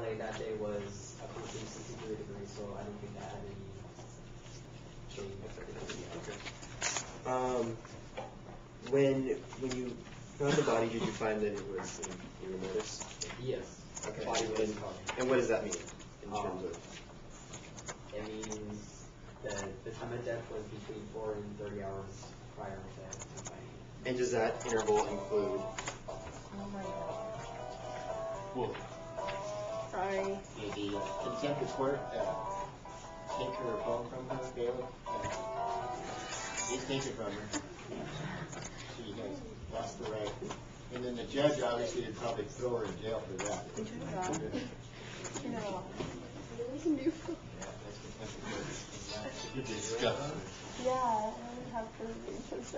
LA that day was approaching 63 degrees, so I don't think that had any change. Okay. When you found the body, did you find that it was in rigor mortis? Yes. Okay. Body was and what does that mean in terms of? It means that the time of death was between 4 and 30 hours prior to finding. And does that interval include? Oh my god. Well, Sorry. the contempt of court, take her phone from her, bailiff. Please take it from her. She has lost the right. And then the judge obviously would probably throw her in jail for that. You know. Yeah, that's contempt of court. Disgusting. Yeah, I would have to read this.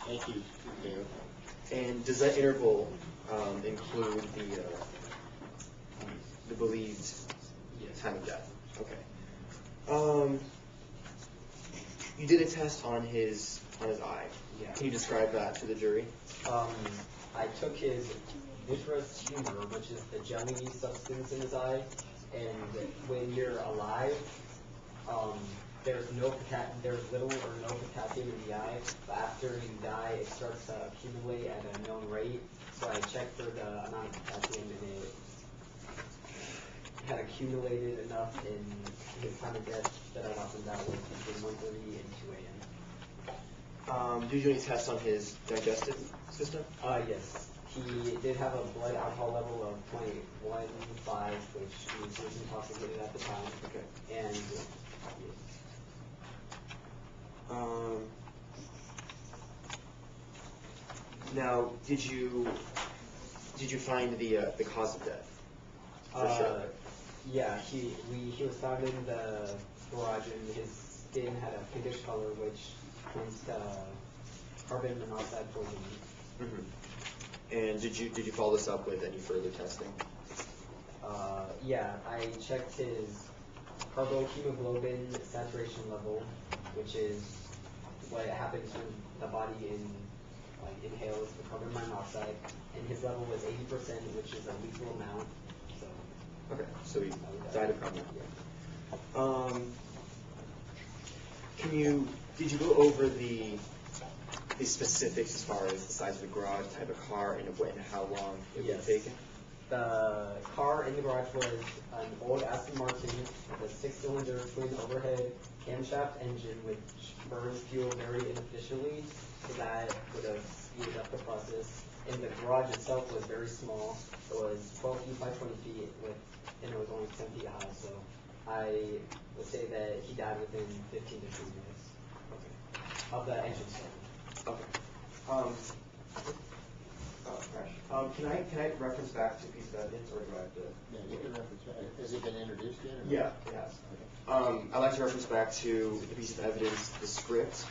Thank you, bailiff. And does that interval include the believed time of death? Okay. You did a test on his eye. Yeah. Can you describe that to the jury? I took his vitreous humor, which is the jelly substance in his eye, and when you're alive, there's little or no potassium in the eye, but after you die, it starts to accumulate at a known rate. So I checked for the amount of potassium, and it had accumulated enough in his time of death that I thought that was between 1:30 and 2 a.m. Did you do any tests on his digestive system? Yes. He did have a blood alcohol level of 0.15, which he was intoxicated at the time. Okay. And now, did you find the cause of death? For sure. yeah, he was found in the garage, and his skin had a pinkish color, which points to carbon monoxide poisoning. Mm-hmm. And did you follow this up with any further testing? Yeah, I checked his carbohemoglobin saturation level, which is what happens when the body inhales the carbon monoxide, and his level was 80%, which is a lethal amount. So okay, so he died of carbon. Did you go over the specifics as far as the size of the garage, type of car, and how long it would have taken? The car in the garage was an old Aston Martin with a 6-cylinder twin overhead camshaft engine, which burns fuel very inefficiently, so that would have speeded up the process. And the garage itself was very small. It was 12 feet by 20 feet, and it was only 10 feet high, so I would say that he died within 15 to 20 minutes of the engine start. Okay. Can I reference back to a piece of evidence, or do I have to? Yeah, you can reference that. Has it been introduced yet? Yeah, it has. Okay. I'd like to reference back to the piece of evidence, the script.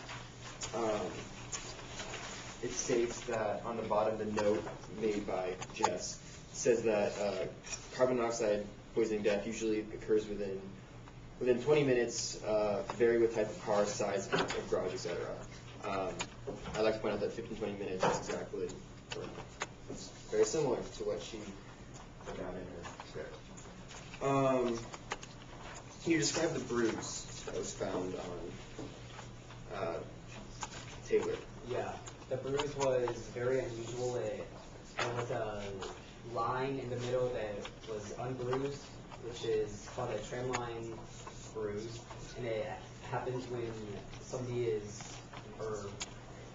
It states that on the bottom, the note made by Jess says that carbon monoxide poisoning death usually occurs within 20 minutes, vary with type of car, size of garage, etc. I'd like to point out that 15-20 minutes is exactly, it's very similar to what she put down in her script. Can you describe the bruise that was found on Taylor? Yeah, the bruise was very unusual. There was a line in the middle that was unbruised, which is called a trend line bruise, and it happens when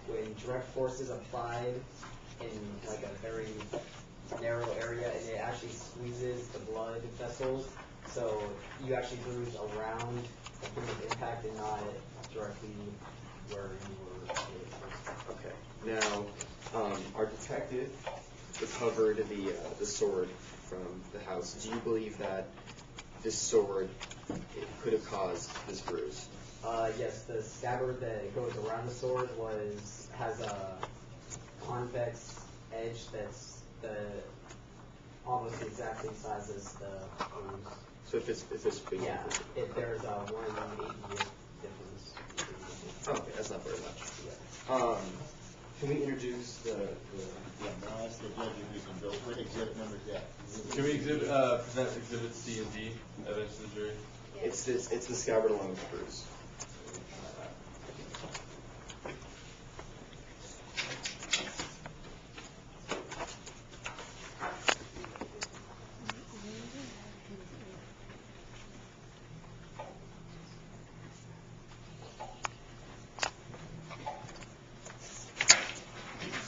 when direct force is applied in like a very narrow area, and it actually squeezes the blood vessels, so you actually bruise around the point of impact and not directly where you were. Okay. Now, our detective recovered the sword from the house. Do you believe that this sword could have caused this bruise? Yes, the scabbard that goes around the sword has a convex edge that's almost the exact same size as the bruise. So if it's big, yeah, if there's a 1/80th difference. Okay, that's not very much. Yeah. Can we introduce the Yeah, now ask the judge if we can go, what exhibit number is that? Can we present exhibits C and D, evidence to the jury? it's the scabbard along with the bruise.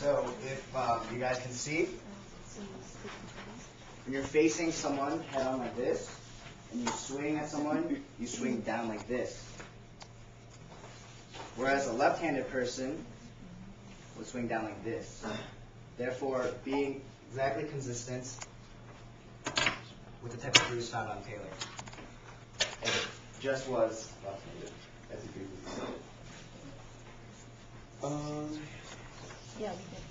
So if you guys can see, when you're facing someone head on like this, and you swing at someone, you swing down like this. Whereas a left-handed person would swing down like this. Therefore, being exactly consistent with the type of bruise found on Taylor. And it just was left-handed, as you previously said. Yeah, we did.